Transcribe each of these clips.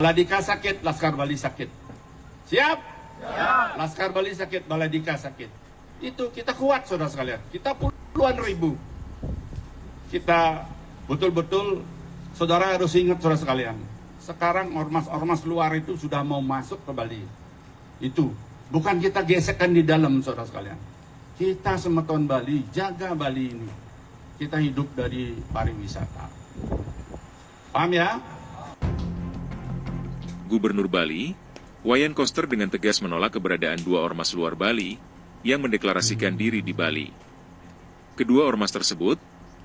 Baladika sakit, Laskar Bali sakit. Siap? Ya. Laskar Bali sakit, Baladika sakit. Itu kita kuat, saudara sekalian. Kita puluhan ribu. Kita betul-betul, saudara harus ingat, saudara sekalian. Sekarang ormas-ormas luar itu sudah mau masuk ke Bali. Itu bukan kita gesekkan di dalam, saudara sekalian. Kita semeton Bali, jaga Bali ini. Kita hidup dari pariwisata. Paham ya? Gubernur Bali, Wayan Koster dengan tegas menolak keberadaan dua ormas luar Bali yang mendeklarasikan diri di Bali. Kedua ormas tersebut,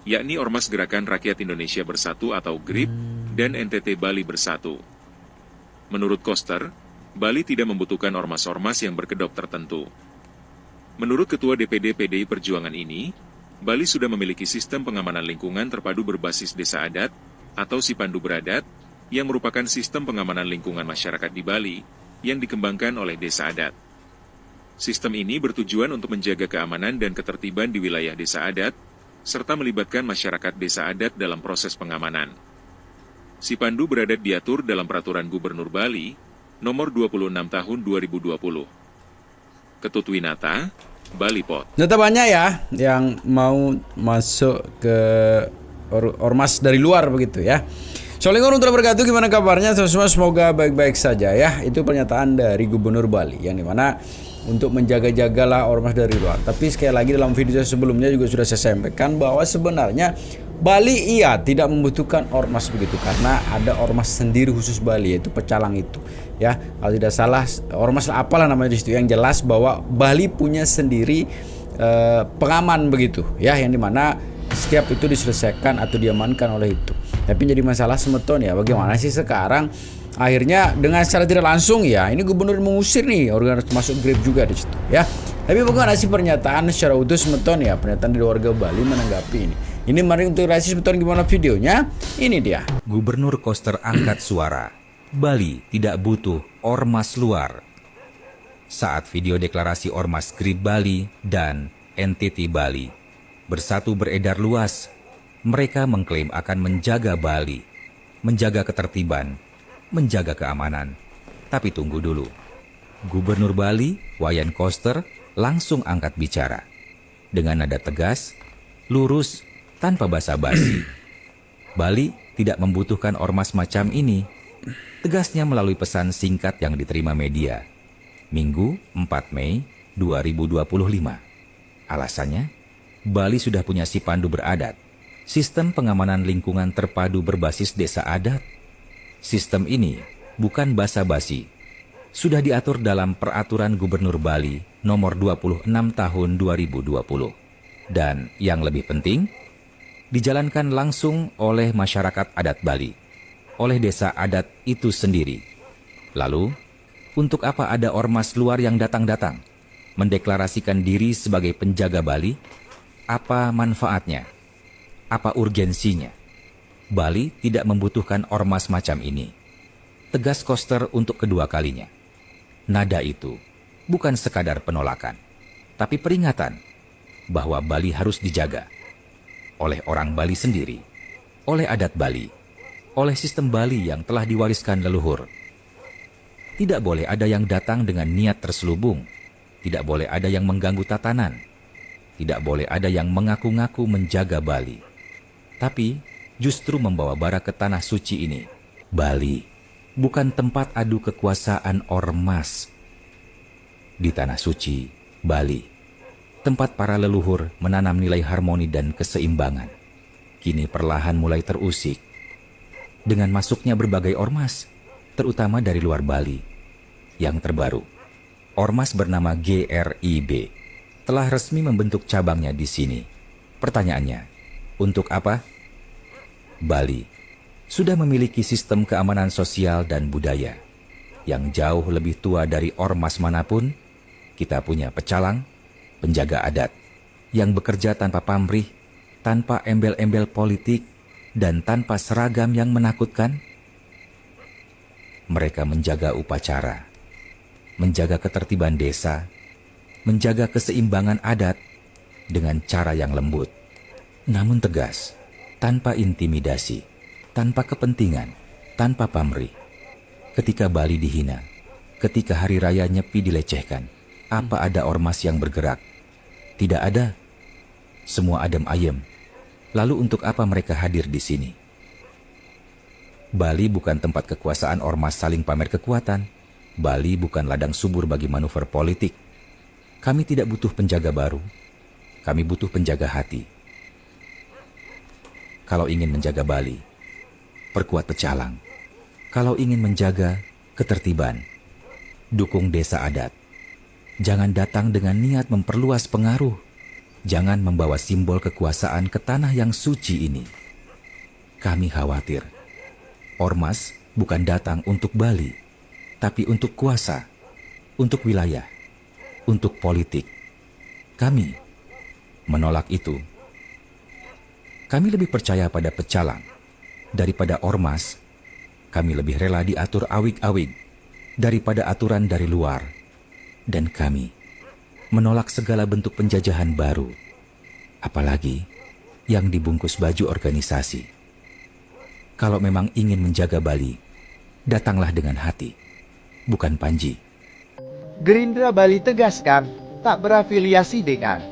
yakni Ormas Gerakan Rakyat Indonesia Bersatu atau GRIP dan NTT Bali Bersatu. Menurut Koster, Bali tidak membutuhkan ormas-ormas yang berkedok tertentu. Menurut Ketua DPD PDI Perjuangan ini, Bali sudah memiliki sistem pengamanan lingkungan terpadu berbasis desa adat atau Sipandu Beradat, yang merupakan sistem pengamanan lingkungan masyarakat di Bali yang dikembangkan oleh desa adat. Sistem ini bertujuan untuk menjaga keamanan dan ketertiban di wilayah desa adat, serta melibatkan masyarakat desa adat dalam proses pengamanan. Sipandu Beradat diatur dalam Peraturan Gubernur Bali, Nomor 26 Tahun 2020. Ketut Winata, Bali Pot. Ternyata banyak ya yang mau masuk ke ormas dari luar begitu ya. Assalamualaikum warahmatullahi wabarakatuh. Gimana kabarnya semua? Semoga baik-baik saja ya. Itu pernyataan dari Gubernur Bali yang dimana untuk menjaga-jagalah ormas dari luar. Tapi sekali lagi dalam video saya sebelumnya juga sudah saya sampaikan bahwa sebenarnya Bali tidak membutuhkan ormas begitu, karena ada ormas sendiri khusus Bali, yaitu Pecalang itu ya. Kalau tidak salah ormas apalah namanya di situ, yang jelas bahwa Bali punya sendiri pengaman begitu ya, yang dimana setiap itu diselesaikan atau diamankan oleh itu. Tapi jadi masalah semeton ya, bagaimana sih sekarang akhirnya dengan secara tidak langsung ya, ini gubernur mengusir nih organisasi masuk GRIP juga di situ ya. Tapi bagaimana sih pernyataan secara utuh semeton ya, pernyataan dari warga Bali menanggapi ini. Ini mari untuk reaksi semeton gimana videonya. Ini dia. Gubernur Koster angkat suara. Bali tidak butuh ormas luar. Saat video deklarasi Ormas GRIP Bali dan NTT Bali bersatu beredar luas, mereka mengklaim akan menjaga Bali, menjaga ketertiban, menjaga keamanan. Tapi tunggu dulu. Gubernur Bali, Wayan Koster, langsung angkat bicara. Dengan nada tegas, lurus, tanpa basa-basi. Bali tidak membutuhkan ormas macam ini. Tegasnya melalui pesan singkat yang diterima media. Minggu 4 Mei 2025. Alasannya, Bali sudah punya Sipandu Beradat, sistem pengamanan lingkungan terpadu berbasis desa adat. Sistem ini bukan basa-basi. Sudah diatur dalam Peraturan Gubernur Bali Nomor 26 Tahun 2020. Dan yang lebih penting, dijalankan langsung oleh masyarakat adat Bali, oleh desa adat itu sendiri. Lalu, untuk apa ada ormas luar yang datang-datang, mendeklarasikan diri sebagai penjaga Bali? Apa manfaatnya? Apa urgensinya? Bali tidak membutuhkan ormas macam ini. Tegas Koster untuk kedua kalinya. Nada itu bukan sekadar penolakan, tapi peringatan bahwa Bali harus dijaga oleh orang Bali sendiri, oleh adat Bali, oleh sistem Bali yang telah diwariskan leluhur. Tidak boleh ada yang datang dengan niat terselubung, tidak boleh ada yang mengganggu tatanan, tidak boleh ada yang mengaku-ngaku menjaga Bali, tapi justru membawa bara ke tanah suci ini. Bali bukan tempat adu kekuasaan ormas. Di tanah suci, Bali, tempat para leluhur menanam nilai harmoni dan keseimbangan, kini perlahan mulai terusik. Dengan masuknya berbagai ormas, terutama dari luar Bali. Yang terbaru, ormas bernama GRIB telah resmi membentuk cabangnya di sini. Pertanyaannya, untuk apa? Bali sudah memiliki sistem keamanan sosial dan budaya yang jauh lebih tua dari ormas manapun. Kita punya Pecalang, penjaga adat, yang bekerja tanpa pamrih, tanpa embel-embel politik, dan tanpa seragam yang menakutkan. Mereka menjaga upacara, menjaga ketertiban desa, menjaga keseimbangan adat dengan cara yang lembut, namun tegas, tanpa intimidasi, tanpa kepentingan, tanpa pamrih. Ketika Bali dihina, ketika hari raya Nyepi dilecehkan, apa ada ormas yang bergerak? Tidak ada. Semua adem ayem. Lalu untuk apa mereka hadir di sini? Bali bukan tempat kekuasaan ormas saling pamer kekuatan. Bali bukan ladang subur bagi manuver politik. Kami tidak butuh penjaga baru. Kami butuh penjaga hati. Kalau ingin menjaga Bali, perkuat pecalang. Kalau ingin menjaga ketertiban, dukung desa adat. Jangan datang dengan niat memperluas pengaruh. Jangan membawa simbol kekuasaan ke tanah yang suci ini. Kami khawatir, ormas bukan datang untuk Bali, tapi untuk kuasa, untuk wilayah, untuk politik. Kami menolak itu. Kami lebih percaya pada pecalang daripada ormas. Kami lebih rela diatur awig-awig daripada aturan dari luar. Dan kami menolak segala bentuk penjajahan baru, apalagi yang dibungkus baju organisasi. Kalau memang ingin menjaga Bali, datanglah dengan hati, bukan panji. Gerindra Bali tegaskan tak berafiliasi dengan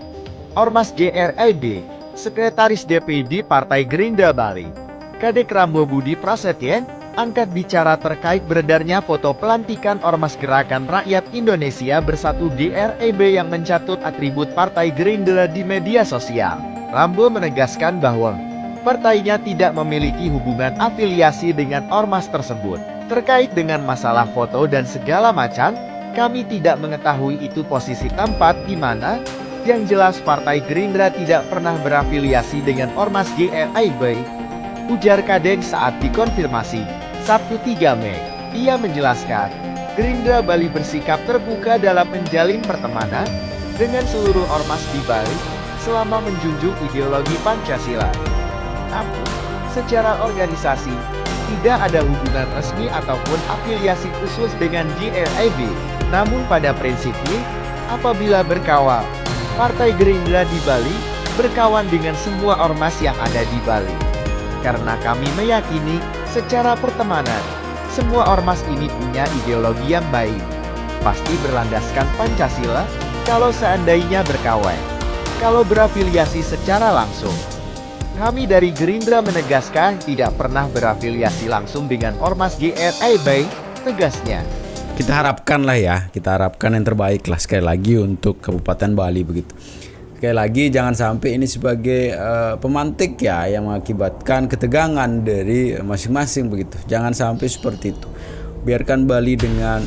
Ormas GRIB. Sekretaris DPD Partai Gerindra Bali, Kadek Rambo Budi Prasetyen, angkat bicara terkait beredarnya foto pelantikan Ormas Gerakan Rakyat Indonesia Bersatu GRIB yang mencatut atribut Partai Gerindra di media sosial. Rambo menegaskan bahwa partainya tidak memiliki hubungan afiliasi dengan ormas tersebut. Terkait dengan masalah foto dan segala macam, kami tidak mengetahui itu posisi tempat di mana. Yang jelas Partai Gerindra tidak pernah berafiliasi dengan Ormas GRIB, ujar Kadek saat dikonfirmasi Sabtu 3 Mei. Ia menjelaskan, Gerindra Bali bersikap terbuka dalam menjalin pertemanan dengan seluruh ormas di Bali selama menjunjung ideologi Pancasila. Namun, secara organisasi, tidak ada hubungan resmi ataupun afiliasi khusus dengan GRIB. Namun pada prinsipnya, apabila berkawan, Partai Gerindra di Bali berkawan dengan semua ormas yang ada di Bali. Karena kami meyakini, secara pertemanan, semua ormas ini punya ideologi yang baik. Pasti berlandaskan Pancasila, kalau seandainya berkawan. Kalau berafiliasi secara langsung. Kami dari Gerindra menegaskan tidak pernah berafiliasi langsung dengan Ormas GRIB, tegasnya. Kita harapkan lah ya, kita harapkan yang terbaik lah sekali lagi untuk Kabupaten Bali begitu. Sekali lagi jangan sampai ini sebagai pemantik ya yang mengakibatkan ketegangan dari masing-masing begitu. Jangan sampai seperti itu. Biarkan Bali dengan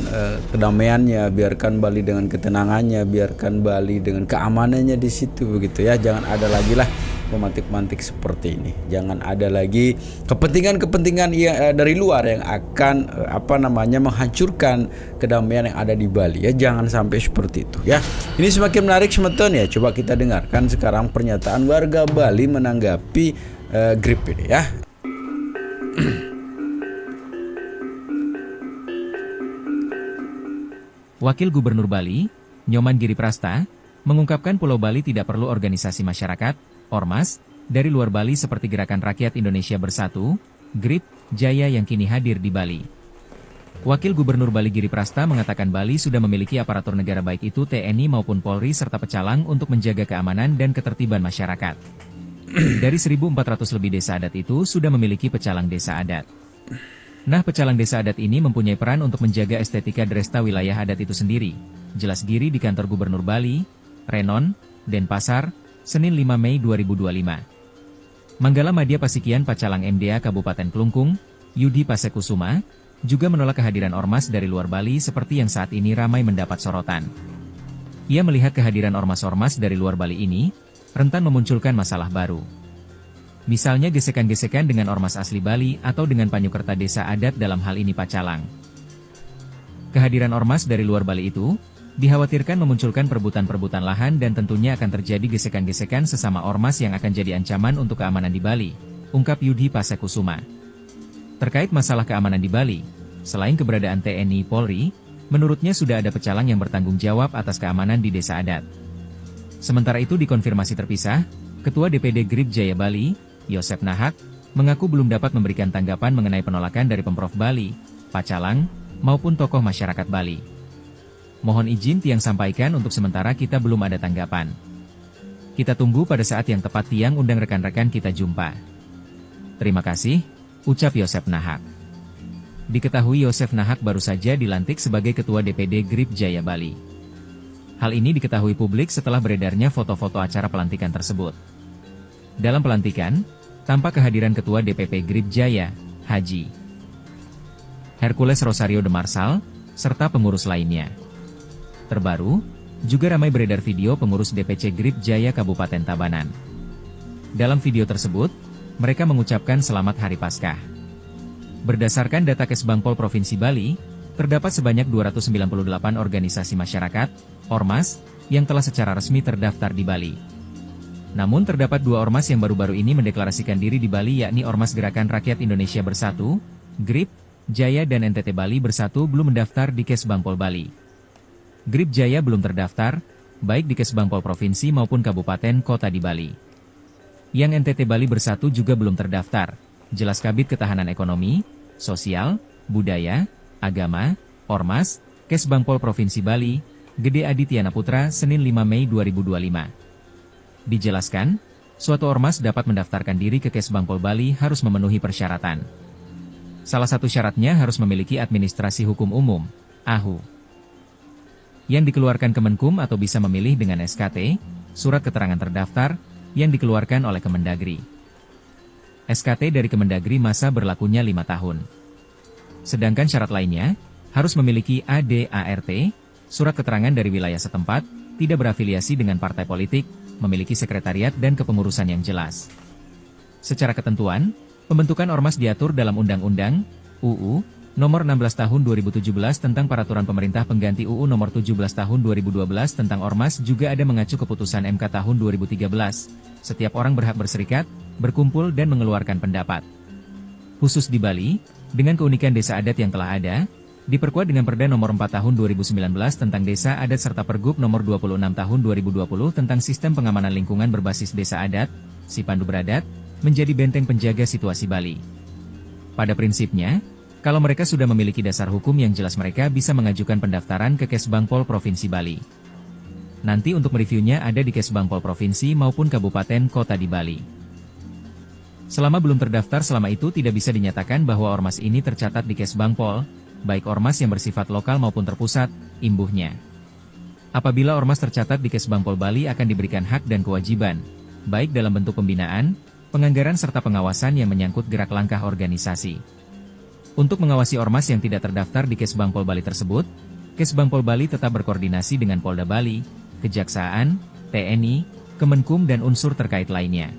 kedamaiannya, biarkan Bali dengan ketenangannya, biarkan Bali dengan keamanannya di situ begitu ya. Jangan ada lagi lah pemantik-pemantik seperti ini. Jangan ada lagi kepentingan-kepentingan dari luar yang akan menghancurkan kedamaian yang ada di Bali ya. Jangan sampai seperti itu ya. Ini semakin menarik semeton ya. Coba kita dengarkan sekarang pernyataan warga Bali menanggapi GRIB ini ya. Wakil Gubernur Bali, Nyoman Giriprasta, mengungkapkan Pulau Bali tidak perlu organisasi masyarakat, ormas, dari luar Bali seperti Gerakan Rakyat Indonesia Bersatu, GRIB, Jaya yang kini hadir di Bali. Wakil Gubernur Bali Giriprasta mengatakan Bali sudah memiliki aparatur negara baik itu TNI maupun Polri serta pecalang untuk menjaga keamanan dan ketertiban masyarakat. Dari 1.400 lebih desa adat itu sudah memiliki pecalang desa adat. Nah, pecalang desa adat ini mempunyai peran untuk menjaga estetika dresta wilayah adat itu sendiri. Jelas diri di kantor Gubernur Bali, Renon, Denpasar, Senin 5 Mei 2025. Manggala Madya Pasikian Pacalang MDA Kabupaten Klungkung, Yudi Pasekusuma, juga menolak kehadiran ormas dari luar Bali seperti yang saat ini ramai mendapat sorotan. Ia melihat kehadiran ormas-ormas dari luar Bali ini, rentan memunculkan masalah baru. Misalnya gesekan-gesekan dengan ormas asli Bali atau dengan Panyukerta desa adat dalam hal ini Pacalang. Kehadiran ormas dari luar Bali itu, dikhawatirkan memunculkan perebutan-perebutan lahan dan tentunya akan terjadi gesekan-gesekan sesama ormas yang akan jadi ancaman untuk keamanan di Bali, ungkap Yudi Pasekusuma. Terkait masalah keamanan di Bali, selain keberadaan TNI Polri, menurutnya sudah ada pecalang yang bertanggung jawab atas keamanan di desa adat. Sementara itu dikonfirmasi terpisah, Ketua DPD GRIB Jaya Bali, Yosep Nahak, mengaku belum dapat memberikan tanggapan mengenai penolakan dari Pemprov Bali, Pacalang, maupun tokoh masyarakat Bali. Mohon izin Tiang sampaikan untuk sementara kita belum ada tanggapan. Kita tunggu pada saat yang tepat Tiang undang rekan-rekan kita jumpa. Terima kasih, ucap Yosef Nahak. Diketahui Yosef Nahak baru saja dilantik sebagai Ketua DPD GRIP Jaya Bali. Hal ini diketahui publik setelah beredarnya foto-foto acara pelantikan tersebut. Dalam pelantikan, tampak kehadiran Ketua DPP GRIP Jaya, Haji Hercules Rosario de Marsal, serta pengurus lainnya. Terbaru, juga ramai beredar video pengurus DPC GRIP Jaya Kabupaten Tabanan. Dalam video tersebut, mereka mengucapkan selamat Hari Paskah. Berdasarkan data Kesbangpol Provinsi Bali, terdapat sebanyak 298 organisasi masyarakat, ormas, yang telah secara resmi terdaftar di Bali. Namun terdapat 2 ormas yang baru-baru ini mendeklarasikan diri di Bali yakni Ormas Gerakan Rakyat Indonesia Bersatu, GRIP, Jaya dan NTT Bali Bersatu belum mendaftar di Kesbangpol Bali. GRIP Jaya belum terdaftar, baik di Kesbangpol Provinsi maupun Kabupaten Kota di Bali. Yang NTT Bali Bersatu juga belum terdaftar, jelas Kabid Ketahanan Ekonomi, Sosial, Budaya, Agama, Ormas, Kesbangpol Provinsi Bali, Gede Adityana Putra, Senin 5 Mei 2025. Dijelaskan, suatu ormas dapat mendaftarkan diri ke Kesbangpol Bali harus memenuhi persyaratan. Salah satu syaratnya harus memiliki administrasi hukum umum, AHU, yang dikeluarkan Kemenkum atau bisa memilih dengan SKT, surat keterangan terdaftar, yang dikeluarkan oleh Kemendagri. SKT dari Kemendagri masa berlakunya 5 tahun. Sedangkan syarat lainnya, harus memiliki ADART, surat keterangan dari wilayah setempat, tidak berafiliasi dengan partai politik, memiliki sekretariat dan kepengurusan yang jelas. Secara ketentuan, pembentukan ormas diatur dalam Undang-Undang, UU, Nomor 16 Tahun 2017 tentang Peraturan Pemerintah Pengganti UU Nomor 17 Tahun 2012 tentang Ormas juga ada mengacu keputusan MK Tahun 2013. Setiap orang berhak berserikat, berkumpul dan mengeluarkan pendapat. Khusus di Bali, dengan keunikan desa adat yang telah ada, diperkuat dengan Perda Nomor 4 Tahun 2019 tentang Desa Adat serta Pergub Nomor 26 Tahun 2020 tentang Sistem Pengamanan Lingkungan Berbasis Desa Adat, Sipandu Beradat, menjadi benteng penjaga situasi Bali. Pada prinsipnya, kalau mereka sudah memiliki dasar hukum yang jelas mereka bisa mengajukan pendaftaran ke Kesbangpol Provinsi Bali. Nanti untuk mereviewnya ada di Kesbangpol Provinsi maupun Kabupaten Kota di Bali. Selama belum terdaftar selama itu tidak bisa dinyatakan bahwa ormas ini tercatat di Kesbangpol, baik ormas yang bersifat lokal maupun terpusat, imbuhnya. Apabila ormas tercatat di Kesbangpol Bali akan diberikan hak dan kewajiban, baik dalam bentuk pembinaan, penganggaran serta pengawasan yang menyangkut gerak langkah organisasi. Untuk mengawasi ormas yang tidak terdaftar di Kesbangpol Bali tersebut, Kesbangpol Bali tetap berkoordinasi dengan Polda Bali, Kejaksaan, TNI, Kemenkum dan unsur terkait lainnya.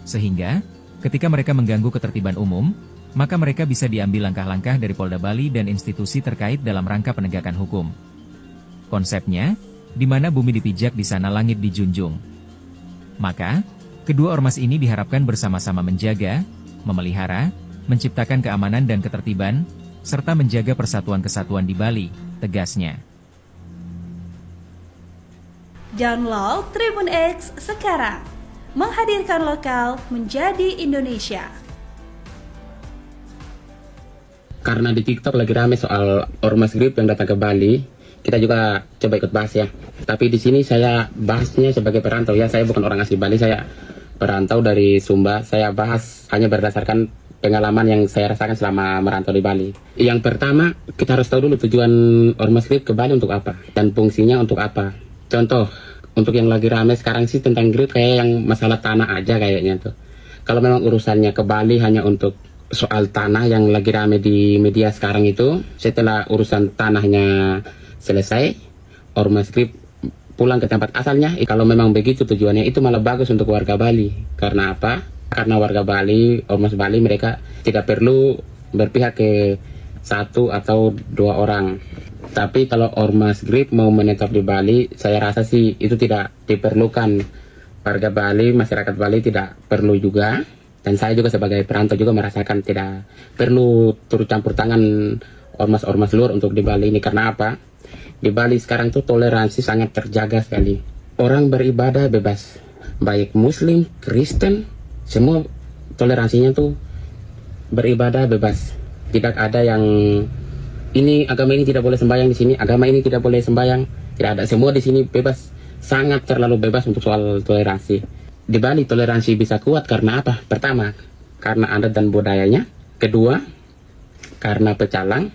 Sehingga, ketika mereka mengganggu ketertiban umum, maka mereka bisa diambil langkah-langkah dari Polda Bali dan institusi terkait dalam rangka penegakan hukum. Konsepnya, di mana bumi dipijak di sana langit dijunjung. Maka, kedua ormas ini diharapkan bersama-sama menjaga, memelihara, menciptakan keamanan dan ketertiban, serta menjaga persatuan kesatuan di Bali, tegasnya. Download Tribun X sekarang, menghadirkan lokal menjadi Indonesia. Karena di TikTok lagi rame soal ormas GRIP yang datang ke Bali, kita juga coba ikut bahas ya. Tapi di sini saya bahasnya sebagai perantau ya, saya bukan orang asli Bali, saya perantau dari Sumba. Saya bahas hanya berdasarkan pengalaman yang saya rasakan selama merantau di Bali. Yang pertama, kita harus tahu dulu tujuan ormas GRIP ke Bali untuk apa dan fungsinya untuk apa. Contoh, untuk yang lagi rame sekarang sih tentang GRIP kayak yang masalah tanah aja kayaknya tuh. Kalau memang urusannya ke Bali hanya untuk soal tanah yang lagi rame di media sekarang itu, setelah urusan tanahnya selesai, ormas GRIP pulang ke tempat asalnya. Kalau memang begitu tujuannya, itu malah bagus untuk warga Bali. Karena apa? Karena warga Bali, ormas Bali, mereka tidak perlu berpihak ke 1 atau 2 orang. Tapi kalau ormas GRIP mau menetap di Bali, saya rasa sih itu tidak diperlukan. Warga Bali, masyarakat Bali tidak perlu juga. Dan saya juga sebagai perantau juga merasakan tidak perlu turut campur tangan ormas-ormas luar untuk di Bali ini. Karena apa? Di Bali sekarang tuh toleransi sangat terjaga sekali. Orang beribadah bebas, baik Muslim, Kristen, semua toleransinya tuh beribadah bebas. Tidak ada yang ini agama ini tidak boleh sembahyang di sini, agama ini tidak boleh sembahyang, tidak ada, semua di sini bebas, sangat terlalu bebas untuk soal toleransi. Di Bali toleransi bisa kuat karena apa? Pertama, karena adat dan budayanya. Kedua, karena pecalang.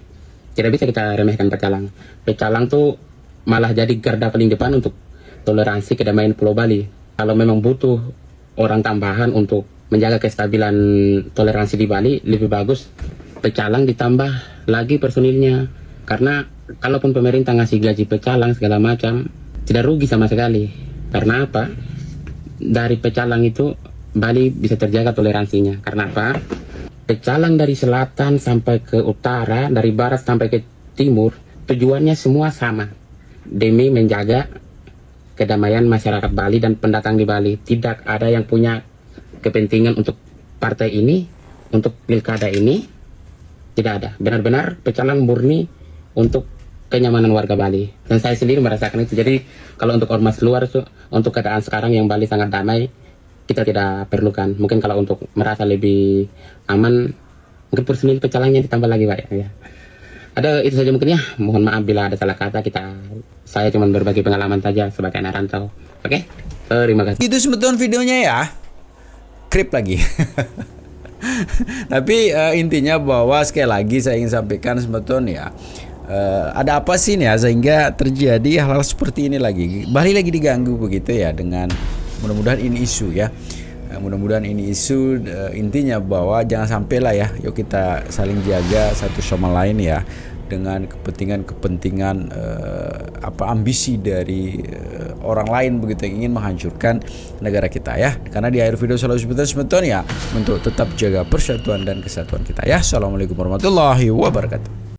Tidak bisa kita remehkan pecalang. Pecalang tuh malah jadi garda paling depan untuk toleransi kedamaian Pulau Bali. Kalau memang butuh orang tambahan untuk menjaga kestabilan toleransi di Bali, lebih bagus pecalang ditambah lagi personilnya. Karena kalaupun pemerintah ngasih gaji pecalang segala macam, tidak rugi sama sekali. Karena apa? Dari pecalang itu Bali bisa terjaga toleransinya. Karena apa? Pecalang dari selatan sampai ke utara, dari barat sampai ke timur, tujuannya semua sama, demi menjaga kedamaian masyarakat Bali dan pendatang di Bali. Tidak ada yang punya kepentingan untuk partai ini, untuk pilkada ini, tidak ada. Benar-benar pecalang murni untuk kenyamanan warga Bali. Dan saya sendiri merasakan itu. Jadi kalau untuk ormas luar, untuk keadaan sekarang yang Bali sangat damai, kita tidak perlukan. Mungkin kalau untuk merasa lebih aman, mungkin personil pecalangnya ditambah lagi Pak ya. Ada itu saja mungkin ya. Mohon maaf bila ada salah kata. Saya cuma berbagi pengalaman saja sebagai anak rantau. Oke? Terima kasih. Itu sebetulnya videonya ya. Krip lagi. Tapi intinya bahwa sekali lagi saya ingin sampaikan sebetulnya ada apa sih nih ya sehingga terjadi hal-hal seperti ini lagi. Bali lagi diganggu begitu ya, dengan mudah-mudahan ini isu ya. Mudah-mudahan ini isu, intinya bahwa jangan sampai lah ya, yuk kita saling jaga satu sama lain ya, dengan kepentingan ambisi dari orang lain begitu yang ingin menghancurkan negara kita ya. Karena di akhir video selalu sebetulnya untuk tetap jaga persatuan dan kesatuan kita ya. Assalamualaikum warahmatullahi wabarakatuh.